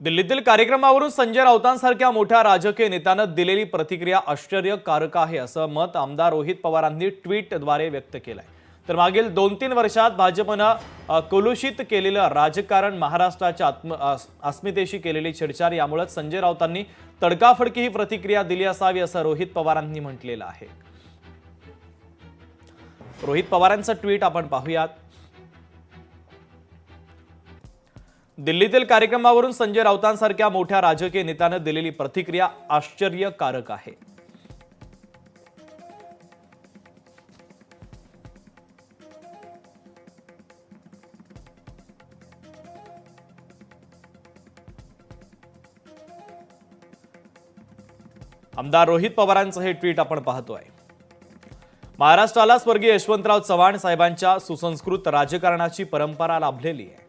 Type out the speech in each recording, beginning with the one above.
दिल्लीतील कार्यक्रमावरून संजय राऊतांसारख्या मोठ्या राजकीय नेत्यानं दिलेली प्रतिक्रिया आश्चर्यकारक आहे असं मत आमदार रोहित पवारांनी ट्विटद्वारे व्यक्त केलंय। तर मागील 2-3 वर्षात भाजपनं कलुषित केलेलं राजकारण, महाराष्ट्राच्या अस्मितेशी केलेली छेडछाड यामुळे संजय राऊतांनी तडकाफडकी ही प्रतिक्रिया दिली असावी असं रोहित पवारांनी म्हटलेलं आहे। रोहित पवारांचं ट्विट आपण पाहूयात। दिल्लीतील कार्यक्रमावरून संजय राऊतांसारख्या मोठ्या राजकीय नेत्यानं दिलेली प्रतिक्रिया आश्चर्यकारक आहे। आमदार रोहित पवारांचं हे ट्विट आपण पाहतोय। महाराष्ट्राला स्वर्गीय यशवंतराव चव्हाण साहेबांच्या सुसंस्कृत राजकारणाची परंपरा लाभलेली आहे।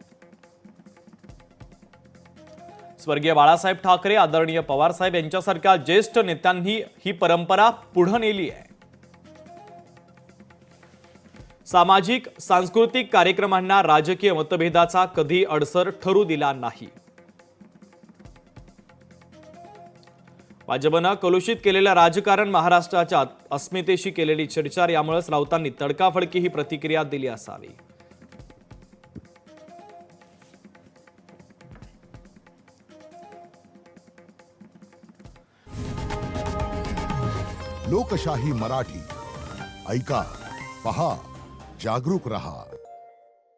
स्वर्गीय बाळासाहेब ठाकरे, आदरणीय पवार साहेब यांच्यासारख्या ज्येष्ठ नेत्यांनी ही परंपरा पुढे नेली आहे। सामाजिक सांस्कृतिक कार्यक्रमांना राजकीय मतभेदाचा कधी अडसर ठरू दिला नाही। भाजपनं कलुषित केलेलं राजकारण, महाराष्ट्राच्या अस्मितेशी केलेली छेडछाड यामुळेच राऊतांनी तडकाफडकी ही प्रतिक्रिया दिली असावी। लोकशाही मराठी ऐका, पहा, जागरूक रहा।